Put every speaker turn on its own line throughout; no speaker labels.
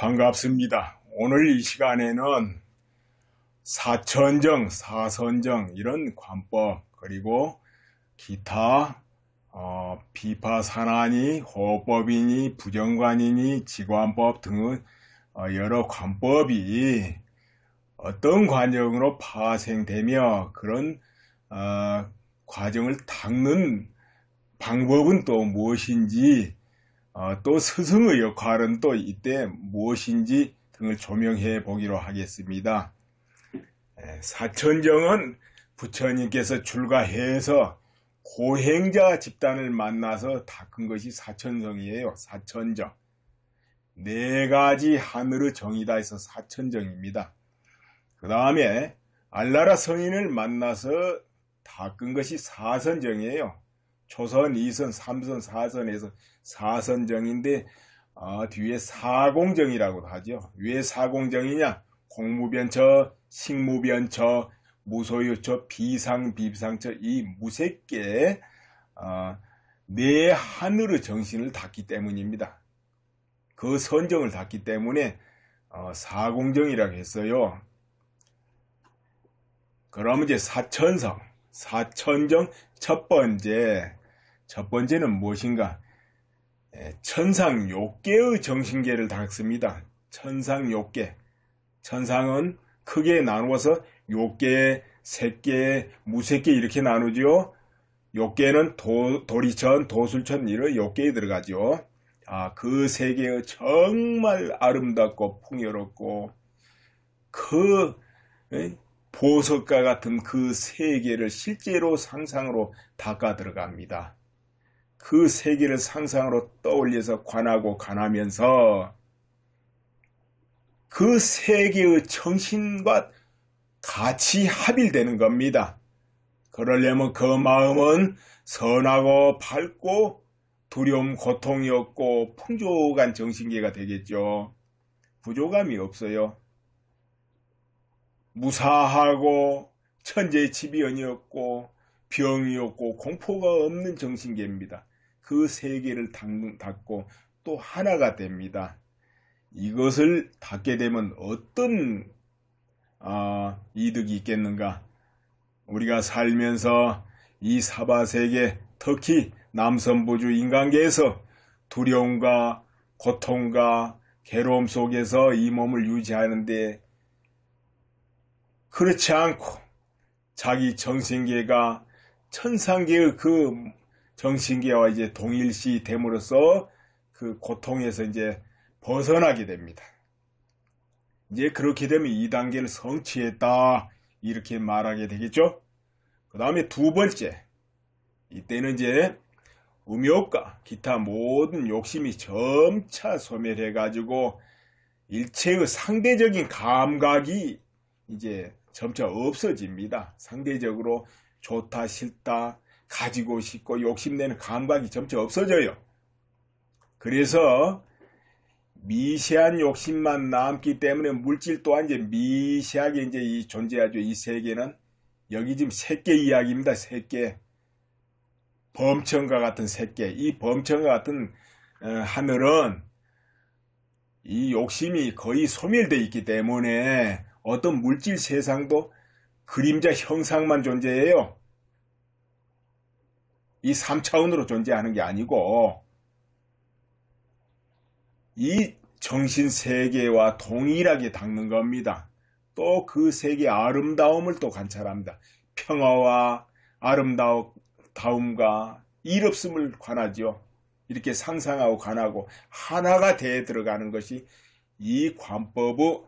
반갑습니다. 오늘 이 시간에는 사천정, 사선정 이런 관법 그리고 기타 비파산하니, 호법이니, 부정관이니, 지관법 등의 여러 관법이 어떤 과정으로 파생되며 그런 과정을 닦는 방법은 또 무엇인지 또 스승의 역할은 또 이때 무엇인지 등을 조명해 보기로 하겠습니다. 사천정은 부처님께서 출가해서 고행자 집단을 만나서 닦은 것이 사천정이에요. 사천정. 네 가지 하늘의 정이다 해서 사천정입니다. 그 다음에 알라라 성인을 만나서 닦은 것이 사선정이에요. 초선, 2선, 3선, 4선에서 사선정인데 뒤에 사공정이라고 하죠. 왜 사공정이냐? 공무변처, 식무변처, 무소유처, 비상비상처 이 무색계 네 하늘의 정신을 닦기 때문입니다. 그 선정을 닦기 때문에 사공정이라고 했어요. 그러면 이제 사천성, 사천정 첫 번째는 무엇인가? 천상욕계의 정신계를 닦습니다. 천상욕계. 천상은 크게 나누어서 욕계, 색계, 무색계 이렇게 나누죠. 욕계는 도리천, 도술천 이런 욕계에 들어가죠. 그 세계의 정말 아름답고 풍요롭고 그 보석과 같은 그 세계를 실제로 상상으로 닦아 들어갑니다. 그 세계를 상상으로 떠올려서 관하고 관하면서 그 세계의 정신과 같이 합일되는 겁니다. 그러려면 그 마음은 선하고 밝고 두려움, 고통이 없고 풍족한 정신계가 되겠죠. 부족함이 없어요. 무사하고 천재지변이 없고 병이 없고 공포가 없는 정신계입니다. 그 세계를 닦고 또 하나가 됩니다. 이것을 닦게 되면 어떤 이득이 있겠는가? 우리가 살면서 이 사바세계, 특히 남선부주 인간계에서 두려움과 고통과 괴로움 속에서 이 몸을 유지하는데 그렇지 않고 자기 정신계가 천상계의 그 정신계와 이제 동일시 됨으로써 그 고통에서 이제 벗어나게 됩니다. 이제 그렇게 되면 2단계를 성취했다 이렇게 말하게 되겠죠. 그 다음에 두 번째, 이때는 이제 음욕과 기타 모든 욕심이 점차 소멸해 가지고 일체의 상대적인 감각이 이제 점차 없어집니다. 상대적으로 좋다 싫다 가지고 싶고 욕심내는 감각이 점차 없어져요. 그래서 미세한 욕심만 남기 때문에 물질 또한 이제 미세하게 이제 존재하죠. 이 세계는 여기 지금 색계 이야기입니다. 색계. 범천과 같은 색계. 이 범천과 같은 하늘은 이 욕심이 거의 소멸되어 있기 때문에 어떤 물질 세상도 그림자 형상만 존재해요. 이 3차원으로 존재하는 게 아니고 이 정신세계와 동일하게 닦는 겁니다. 또 그 세계의 아름다움을 또 관찰합니다. 평화와 아름다움과 일없음을 관하죠. 이렇게 상상하고 관하고 하나가 돼 들어가는 것이 이 관법의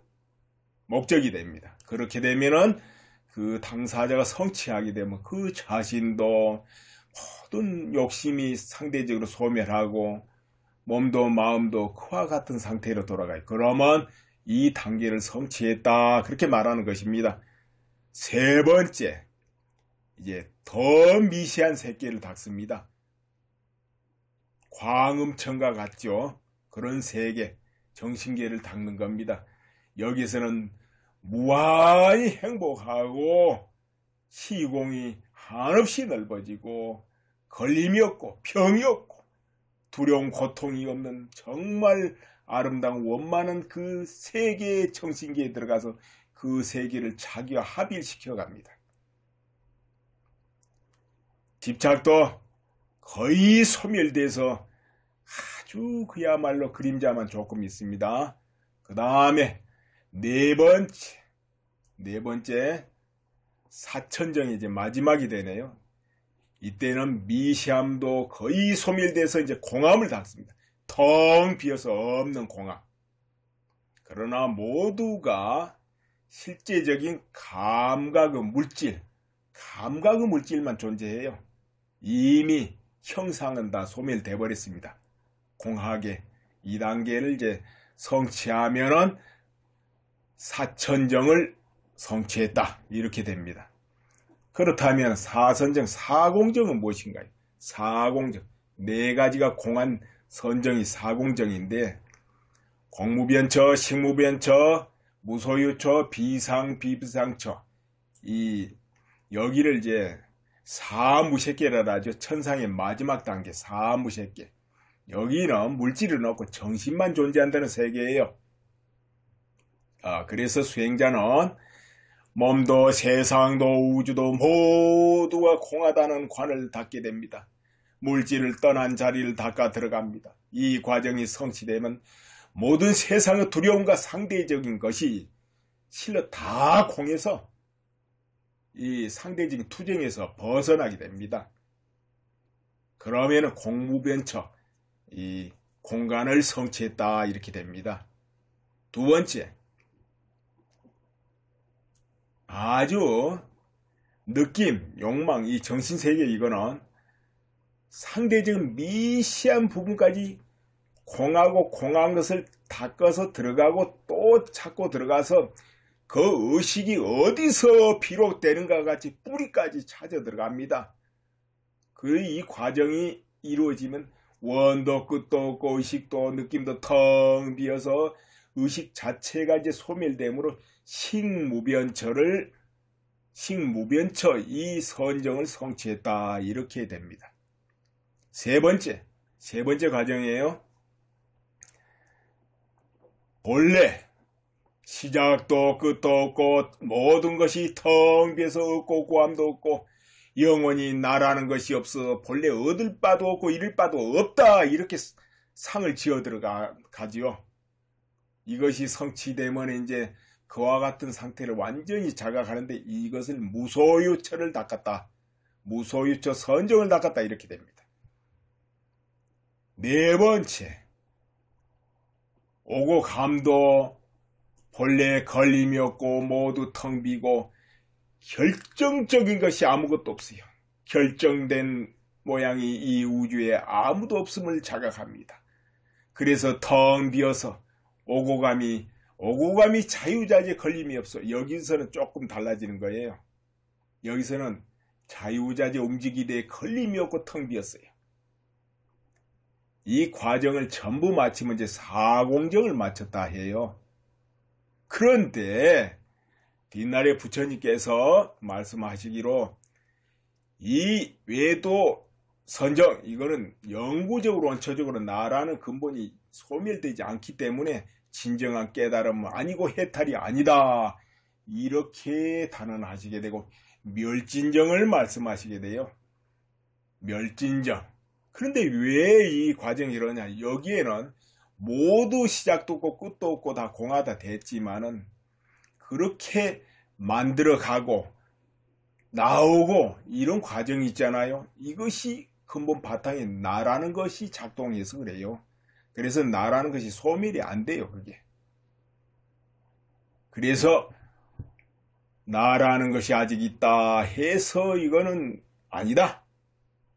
목적이 됩니다. 그렇게 되면은 그 당사자가 성취하게 되면 그 자신도 모든 욕심이 상대적으로 소멸하고 몸도 마음도 그와 같은 상태로 돌아가요. 그러면 이 단계를 성취했다 그렇게 말하는 것입니다. 세 번째, 이제 더 미세한 세계를 닦습니다. 광음천과 같죠. 그런 세계, 정신계를 닦는 겁니다. 여기서는 무한히 행복하고 시공이 한없이 넓어지고 걸림이 없고 병이 없고 두려움 고통이 없는 정말 아름다운 원만한 그 세계의 정신계에 들어가서 그 세계를 자기와 합일시켜 갑니다. 집착도 거의 소멸돼서 아주 그야말로 그림자만 조금 있습니다. 그 다음에 네 번째 사천정이 이제 마지막이 되네요. 이때는 미시함도 거의 소멸돼서 이제 공함을 닦습니다. 텅 비어서 없는 공함. 그러나 모두가 실제적인 감각의 물질만 존재해요. 이미 형상은 다 소멸돼 버렸습니다. 공학의 2단계를 이제 성취하면은 사천정을 성취했다 이렇게 됩니다. 그렇다면 사선정, 사공정은 무엇인가요? 사공정, 네 가지가 공한 선정이 사공정인데 공무변처, 식무변처, 무소유처, 비상, 비비상처 여기를 이제 사무색계라 하죠. 천상의 마지막 단계 사무색계. 여기는 물질은 없고 정신만 존재한다는 세계예요. 그래서 수행자는 몸도 세상도 우주도 모두가 공하다는 관을 닫게 됩니다. 물질을 떠난 자리를 닦아 들어갑니다. 이 과정이 성취되면 모든 세상의 두려움과 상대적인 것이 실로 다 공해서 이 상대적인 투쟁에서 벗어나게 됩니다. 그러면 공무변처, 이 공간을 성취했다 이렇게 됩니다. 두 번째, 아주 느낌, 욕망, 이 정신세계 이거는 상대적인 미시한 부분까지 공하고 공한 것을 닦아서 들어가고 또 찾고 들어가서 그 의식이 어디서 비롯되는가 같이 뿌리까지 찾아 들어갑니다. 이 과정이 이루어지면 원도 끝도 없고 의식도 느낌도 텅 비어서 의식 자체가 이제 소멸되므로 식무변처 이 선정을 성취했다 이렇게 됩니다. 세 번째 과정이에요. 본래 시작도 끝도 없고 모든 것이 텅 비어서 없고 고함도 없고 영원히 나라는 것이 없어 본래 얻을 바도 없고 잃을 바도 없다 이렇게 상을 지어 들어가지요. 이것이 성취되면 이제 그와 같은 상태를 완전히 자각하는데 이것을 무소유처를 닦았다. 무소유처 선정을 닦았다 이렇게 됩니다. 네 번째, 오고 감도 본래 걸림이 없고 모두 텅 비고 결정적인 것이 아무것도 없어요. 결정된 모양이 이 우주에 아무도 없음을 자각합니다. 그래서 텅 비어서 오고 감이 자유자재 걸림이 없어. 여기서는 조금 달라지는 거예요. 여기서는 자유자재 움직이되 걸림이 없고 텅 비었어요. 이 과정을 전부 마치면 이제 사공정을 마쳤다 해요. 그런데 뒷날에 부처님께서 말씀하시기로 이 외도 선정 이거는 영구적으로 원초적으로 나라는 근본이 소멸되지 않기 때문에 진정한 깨달음은 아니고 해탈이 아니다 이렇게 단언하시게 되고 멸진정을 말씀하시게 돼요. 멸진정. 그런데 왜 이 과정이 이러냐. 여기에는 모두 시작도 없고 끝도 없고 다 공하다 됐지만은 그렇게 만들어가고 나오고 이런 과정이 있잖아요. 이것이 근본 바탕에 나라는 것이 작동해서 그래요. 그래서 나라는 것이 소멸이 안 돼요. 그게. 그래서 나라는 것이 아직 있다 해서 이거는 아니다.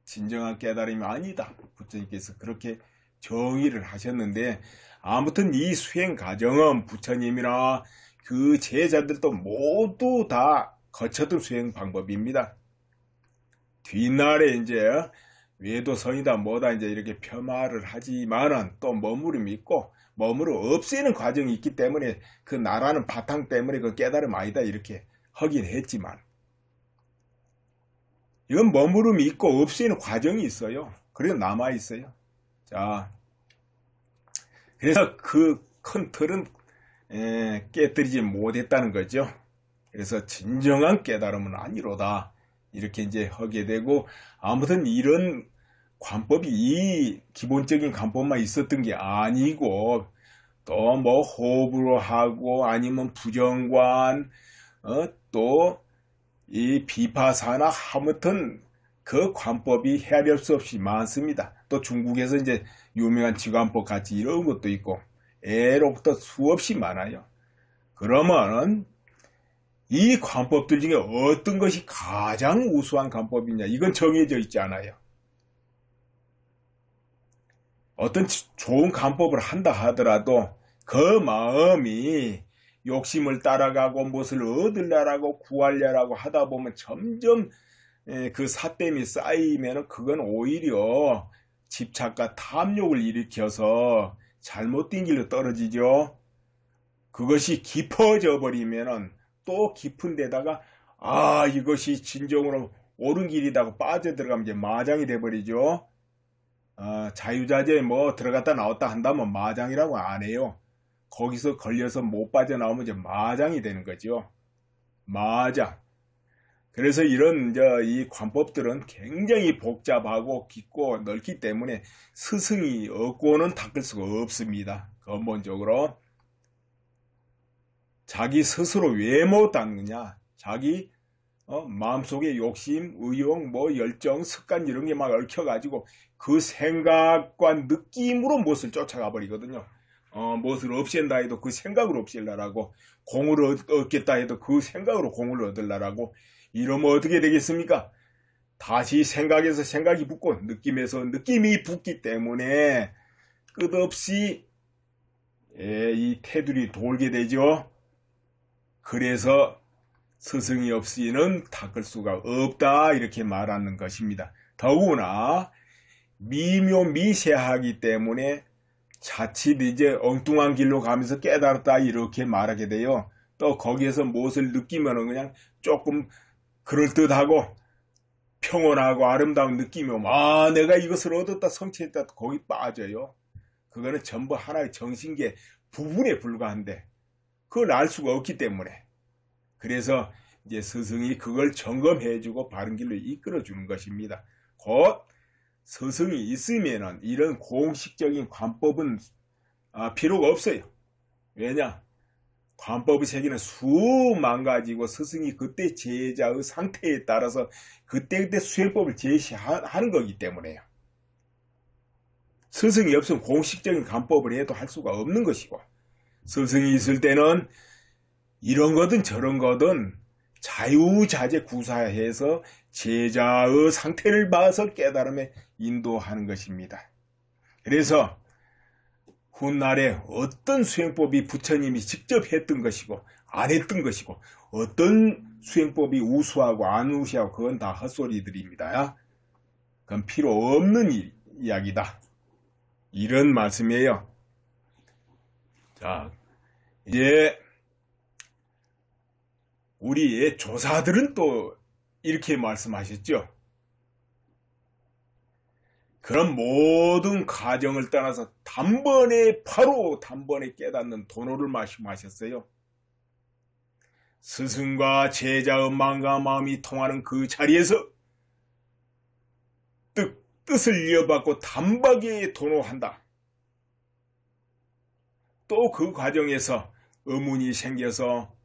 진정한 깨달음이 아니다. 부처님께서 그렇게 정의를 하셨는데 아무튼 이 수행 과정은 부처님이나 그 제자들도 모두 다 거쳤던 수행 방법입니다. 뒷날에 이제 외도선이다 뭐다 이제 이렇게 폄하를 하지만은 또 머무름이 있고 머무름 없애는 과정이 있기 때문에 그 나라는 바탕 때문에 그 깨달음 아니다 이렇게 하긴 했지만 이건 머무름이 있고 없애는 과정이 있어요. 그래서 남아 있어요. 자, 그래서 그 큰 틀은 깨뜨리지 못했다는 거죠. 그래서 진정한 깨달음은 아니로다. 이렇게 이제 하게 되고, 아무튼 이런 관법이 이 기본적인 관법만 있었던 게 아니고, 또 뭐 호흡으로 하고 아니면 부정관, 또 이 비파사나 아무튼 그 관법이 헤아릴 수 없이 많습니다. 또 중국에서 이제 유명한 지관법 같이 이런 것도 있고 애로부터 수없이 많아요. 그러면 이 관법들 중에 어떤 것이 가장 우수한 관법이냐, 이건 정해져 있지 않아요. 어떤 좋은 관법을 한다 하더라도 그 마음이 욕심을 따라가고 무엇을 얻으려고 구하려고 하다 보면 점점 그 삿됨이 쌓이면 그건 오히려 집착과 탐욕을 일으켜서 잘못된 길로 떨어지죠. 그것이 깊어져 버리면 또 깊은 데다가 이것이 진정으로 옳은 길이다고 빠져들어가면 이제 마장이 돼버리죠. 자유자재에 뭐 들어갔다 나왔다 한다면 마장이라고 안 해요. 거기서 걸려서 못 빠져나오면 이제 마장이 되는 거죠. 마장. 그래서 이런 이 관법들은 굉장히 복잡하고 깊고 넓기 때문에 스승이 없고는 닦을 수가 없습니다. 근본적으로 자기 스스로 왜 못 닦느냐? 자기 마음속에 욕심, 의욕, 뭐 열정, 습관 이런 게 막 얽혀가지고 그 생각과 느낌으로 무엇을 쫓아가 버리거든요. 무엇을 없앤다 해도 그 생각으로 없앨라라고, 공을 얻겠다 해도 그 생각으로 공을 얻으려라고. 이러면 어떻게 되겠습니까? 다시 생각에서 생각이 붙고 느낌에서 느낌이 붙기 때문에 끝없이 이 테두리 돌게 되죠. 그래서 스승이 없이는 닦을 수가 없다, 이렇게 말하는 것입니다. 더구나 미묘미세하기 때문에 자칫 이제 엉뚱한 길로 가면서 깨달았다 이렇게 말하게 돼요. 또 거기에서 무엇을 느끼면 그냥 조금 그럴듯하고 평온하고 아름다운 느낌이 오면 내가 이것을 얻었다 성취했다 거기 빠져요. 그거는 전부 하나의 정신계 부분에 불과한데 그걸 알 수가 없기 때문에, 그래서 이제 스승이 그걸 점검해주고 바른 길로 이끌어주는 것입니다. 곧 스승이 있으면은 이런 공식적인 관법은 필요가 없어요. 왜냐? 관법의 세계는 수만 가지고 스승이 그때 제자의 상태에 따라서 그때그때 수행법을 제시하는 거기 때문에요. 스승이 없으면 공식적인 관법을 해도 할 수가 없는 것이고, 스승이 있을 때는 이런 거든 저런 거든 자유자재 구사해서 제자의 상태를 봐서 깨달음에 인도하는 것입니다. 그래서 훗날에 어떤 수행법이 부처님이 직접 했던 것이고 안 했던 것이고 어떤 수행법이 우수하고 안 우수하고 그건 다 헛소리들입니다. 그건 필요 없는 이야기다, 이런 말씀이에요. 자, 이제 우리의 조사들은 또 이렇게 말씀하셨죠. 그런 모든 과정을 떠나서 바로 단번에 깨닫는 도노를 말씀하셨어요. 스승과 제자의 마음과 마음이 통하는 그 자리에서 뜻을 이어받고 단박에 도노한다. 또 그 과정에서 의문이 생겨서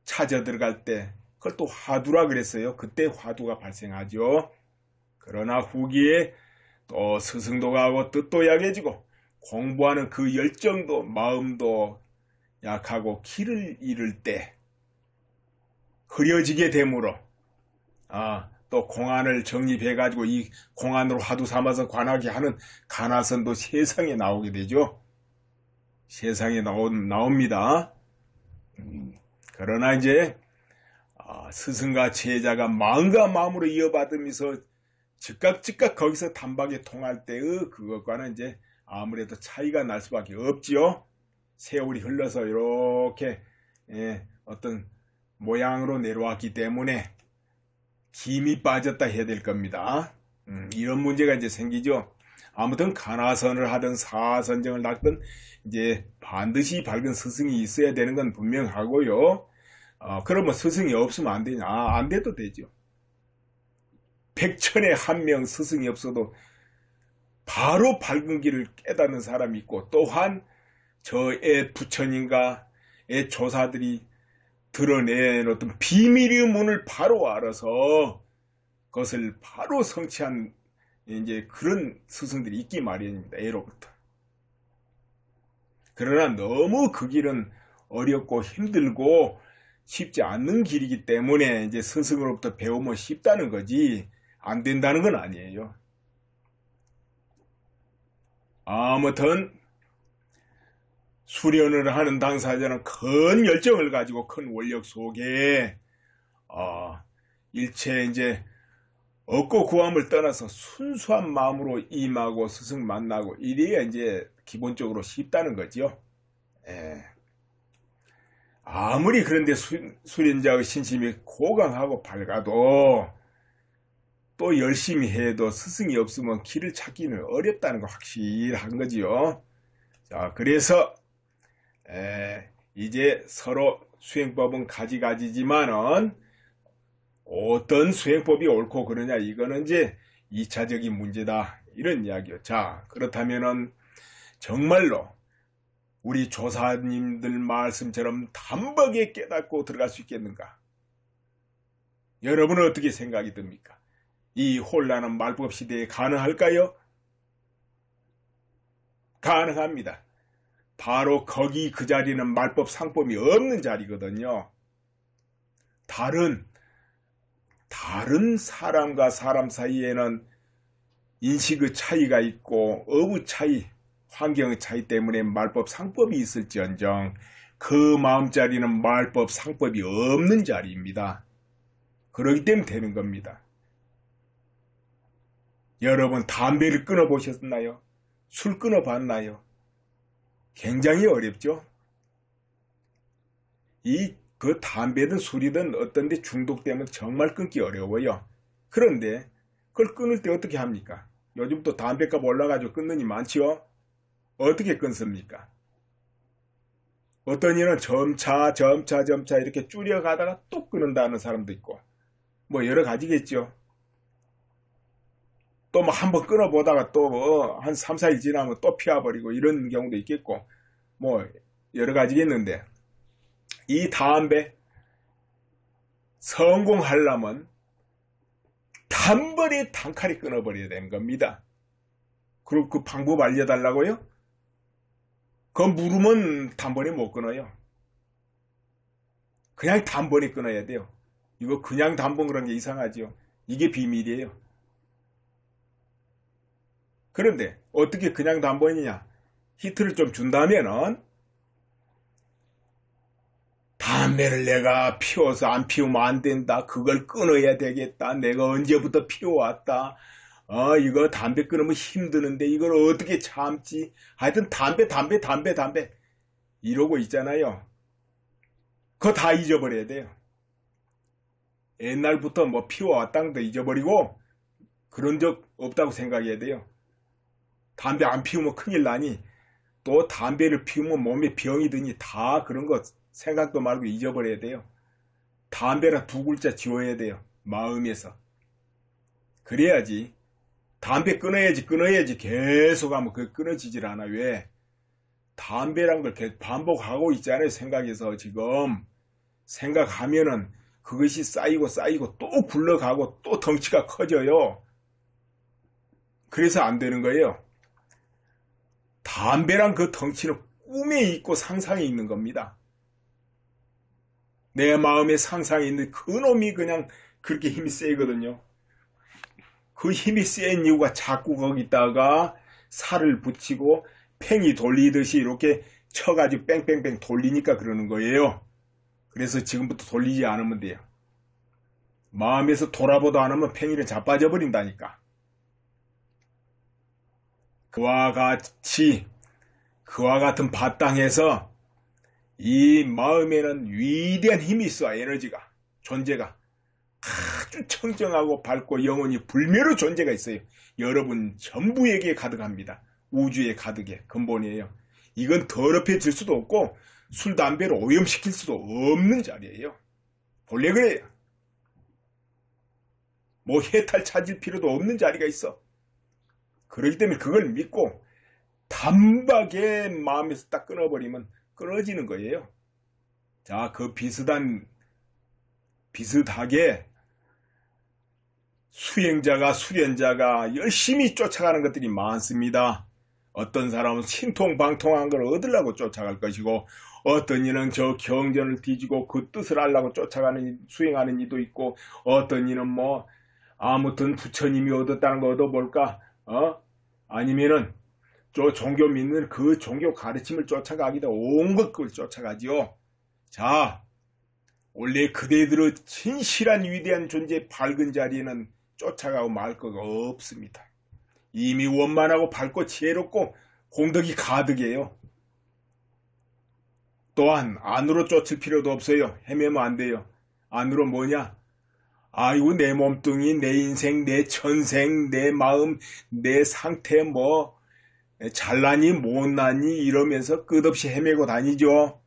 찾아 들어갈 때 그걸 또 화두라 그랬어요. 그때 화두가 발생하죠. 그러나 후기에 또 스승도 가고 뜻도 약해지고 공부하는 그 열정도 마음도 약하고 길을 잃을 때 흐려지게 되므로 또 공안을 정립해가지고 이 공안으로 화두 삼아서 관하게 하는 간화선도 세상에 나오게 되죠. 세상에 나옵니다. 그러나 이제 스승과 제자가 마음과 마음으로 이어받으면서 즉각 거기서 단박에 통할 때의 그것과는 이제 아무래도 차이가 날 수밖에 없지요. 세월이 흘러서 이렇게 어떤 모양으로 내려왔기 때문에 김이 빠졌다 해야 될 겁니다. 이런 문제가 이제 생기죠. 아무튼 가나선을 하든 사선정을 닦든 이제 반드시 밝은 스승이 있어야 되는 건 분명하고요. 그러면 스승이 없으면 안 되냐? 안 돼도 되죠. 백천에 한 명 스승이 없어도 바로 밝은 길을 깨닫는 사람이 있고, 또한 저의 부처님과 의 조사들이 드러낸 어떤 비밀의 문을 바로 알아서 그것을 바로 성취한 이제 그런 스승들이 있기 마련입니다. 예로부터. 그러나 너무 그 길은 어렵고 힘들고 쉽지 않는 길이기 때문에 이제 스승으로부터 배우면 쉽다는 거지 안 된다는 건 아니에요. 아무튼 수련을 하는 당사자는 큰 열정을 가지고 큰 원력 속에 일체 이제 얻고 구함을 떠나서 순수한 마음으로 임하고 스승 만나고 이래야 이제 기본적으로 쉽다는 거죠. 아무리 그런데 수련자의 신심이 고강하고 밝아도 또 열심히 해도 스승이 없으면 길을 찾기는 어렵다는 거 확실한 거지요. 자, 그래서 이제 서로 수행법은 가지가지지만은 어떤 수행법이 옳고 그러냐 이거는 이제 2차적인 문제다 이런 이야기요. 자, 그렇다면은 정말로 우리 조사님들 말씀처럼 단박에 깨닫고 들어갈 수 있겠는가? 여러분은 어떻게 생각이 듭니까? 이 혼란한 말법 시대에 가능할까요? 가능합니다. 바로 거기 그 자리는 말법 상법이 없는 자리거든요. 다른 사람과 사람 사이에는 인식의 차이가 있고 업의 차이, 환경의 차이 때문에 말법 상법이 있을지언정 그 마음자리는 말법 상법이 없는 자리입니다. 그렇기 때문에 되는 겁니다. 여러분 담배를 끊어보셨나요? 술 끊어봤나요? 굉장히 어렵죠? 그 담배든 술이든 어떤 데 중독되면 정말 끊기 어려워요. 그런데 그걸 끊을 때 어떻게 합니까? 요즘 또 담배값 올라가지고 끊는 이 많지요? 어떻게 끊습니까? 어떤 이는 점차 이렇게 줄여가다가 또 끊는다는 사람도 있고 뭐 여러 가지겠죠. 또 뭐 한번 끊어보다가 또 한 3, 4일 지나면 또 피워버리고 이런 경우도 있겠고 뭐 여러 가지겠는데 이 담배 성공하려면 단번에 단칼에 끊어버려야 되는 겁니다. 그리고 그 방법 알려달라고요? 그거 물으면 단번에 못 끊어요. 그냥 단번에 끊어야 돼요. 이거 그냥 단번 그런 게 이상하죠. 이게 비밀이에요. 그런데 어떻게 그냥 단번이냐? 히트를 좀 준다면은 담배를 내가 피워서 안 피우면 안 된다. 그걸 끊어야 되겠다. 내가 언제부터 피워왔다. 이거 담배 끊으면 힘드는데 이걸 어떻게 참지? 하여튼 담배 이러고 있잖아요. 그거 다 잊어버려야 돼요. 옛날부터 뭐 피워왔다는 거 잊어버리고 그런 적 없다고 생각해야 돼요. 담배 안 피우면 큰일 나니 또 담배를 피우면 몸에 병이 드니 다 그런 거 생각도 말고 잊어버려야 돼요. 담배라 두 글자 지워야 돼요. 마음에서. 그래야지 담배 끊어야지 계속 하면 그게 끊어지질 않아. 왜? 담배란 걸 계속 반복하고 있잖아요. 생각에서 지금 생각하면은 그것이 쌓이고 또 굴러가고 또 덩치가 커져요. 그래서 안 되는 거예요. 담배란 그 덩치는 꿈에 있고 상상에 있는 겁니다. 내 마음에 상상이 있는데 그놈이 그냥 그렇게 힘이 세거든요. 그 힘이 센 이유가 자꾸 거기다가 살을 붙이고 팽이 돌리듯이 이렇게 쳐가지고 뺑뺑뺑 돌리니까 그러는 거예요. 그래서 지금부터 돌리지 않으면 돼요. 마음에서 돌아보도 않으면 팽이는 자빠져 버린다니까. 그와 같은 바탕에서 이 마음에는 위대한 힘이 있어. 에너지가, 존재가 아주 청정하고 밝고 영원히 불멸의 존재가 있어요. 여러분 전부에게 가득합니다. 우주에 가득해 근본이에요. 이건 더럽혀질 수도 없고 술, 담배로 오염시킬 수도 없는 자리예요. 본래 그래요. 뭐 해탈 찾을 필요도 없는 자리가 있어. 그렇기 때문에 그걸 믿고 단박에 마음에서 딱 끊어버리면 끊어지는 거예요. 자, 그 비슷하게 수행자가 수련자가 열심히 쫓아가는 것들이 많습니다. 어떤 사람은 신통방통한 걸 얻으려고 쫓아갈 것이고 어떤 이는 저 경전을 뒤지고 그 뜻을 알려고 수행하는 이도 있고 어떤 이는 뭐 아무튼 부처님이 얻었다는 거 얻어볼까 아니면은 저 종교 믿는 그 종교 가르침을 쫓아가기도 온 것 그걸 쫓아가지요. 자, 원래 그대들의 진실한 위대한 존재의 밝은 자리에는 쫓아가고 말 거가 없습니다. 이미 원만하고 밝고 지혜롭고 공덕이 가득해요. 또한 안으로 쫓을 필요도 없어요. 헤매면 안 돼요. 안으로 뭐냐? 아이고 내 몸뚱이, 내 인생, 내 천생, 내 마음, 내 상태 뭐 잘나니 못나니 이러면서 끝없이 헤매고 다니죠.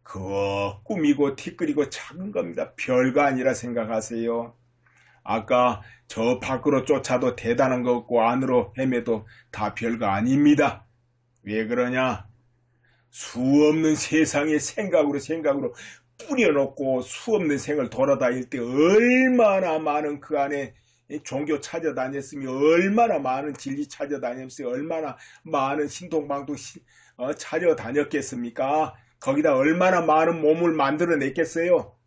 그거 꿈이고 티끌이고 작은 겁니다. 별거 아니라 생각하세요. 아까 저 밖으로 쫓아도 대단한 거 없고 안으로 헤매도 다 별거 아닙니다. 왜 그러냐? 수없는 세상의 생각으로 뿌려놓고 수없는 생을 돌아다닐 때 얼마나 많은 그 안에 종교 찾아다녔으며 얼마나 많은 진리 찾아다녔으며 얼마나 많은 신통방통 찾아다녔겠습니까? 거기다 얼마나 많은 몸을 만들어냈겠어요?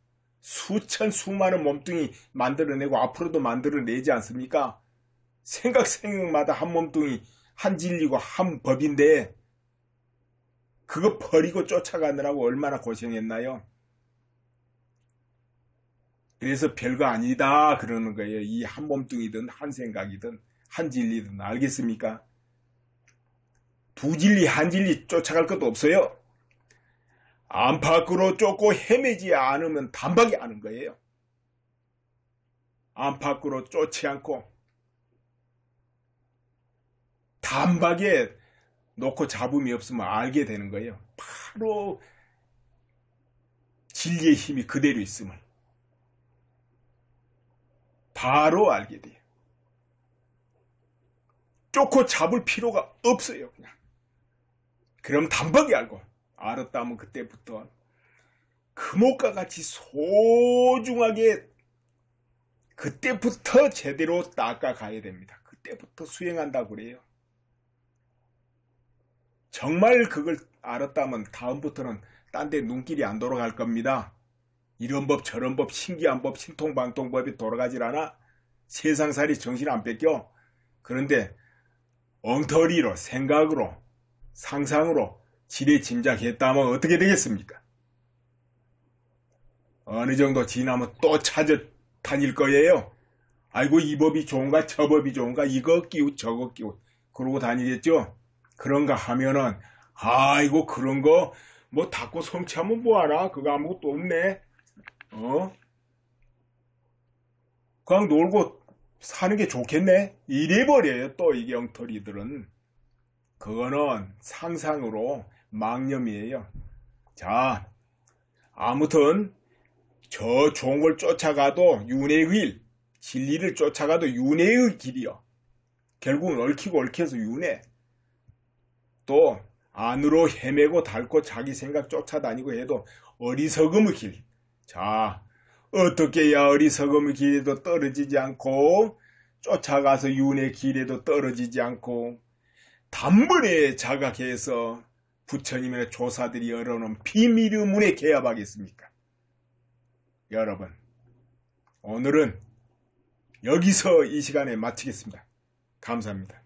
수많은 몸뚱이 만들어내고 앞으로도 만들어내지 않습니까? 생각마다 한 몸뚱이, 한 진리고 한 법인데 그거 버리고 쫓아가느라고 얼마나 고생했나요? 그래서 별거 아니다 그러는 거예요. 이 한 몸뚱이든 한 생각이든 한 진리든 알겠습니까? 두 진리 한 진리 쫓아갈 것도 없어요. 안팎으로 쫓고 헤매지 않으면 단박에 아는 거예요. 안팎으로 쫓지 않고 단박에 놓고 잡음이 없으면 알게 되는 거예요. 바로 진리의 힘이 그대로 있음을 바로 알게 돼요. 쫓고 잡을 필요가 없어요. 그냥. 그럼 단박에 알고 알았다면 그때부터 금옥과 같이 소중하게 그때부터 제대로 닦아가야 됩니다. 그때부터 수행한다고 그래요. 정말 그걸 알았다면 다음부터는 딴 데 눈길이 안 돌아갈 겁니다. 이런 법 저런 법 신기한 법 신통방통법이 돌아가질 않아. 세상살이 정신 안 뺏겨. 그런데 엉터리로 생각으로 상상으로 지레짐작했다면 어떻게 되겠습니까? 어느 정도 지나면 또 찾아다닐 거예요. 아이고 이 법이 좋은가 저 법이 좋은가 이거 끼우 저거 끼우 그러고 다니겠죠. 그런가 하면은 아이고 그런 거 뭐 닦고 성취하면 뭐하나 그거 아무것도 없네. 그냥 놀고 사는 게 좋겠네 이래버려요. 또 이게 엉터리들은 그거는 상상으로 망념이에요. 자, 아무튼 저 좋은 걸 쫓아가도 윤회의 길, 진리를 쫓아가도 윤회의 길이요. 결국은 얽혀서 윤회. 또 안으로 헤매고 닳고 자기 생각 쫓아다니고 해도 어리석음의 길. 자, 어떻게 해야 어리석음의 길에도 떨어지지 않고 쫓아가서 윤회 길에도 떨어지지 않고 단번에 자각해서 부처님의 조사들이 열어놓은 비밀의 문에 개합하겠습니까? 여러분, 오늘은 여기서 이 시간에 마치겠습니다. 감사합니다.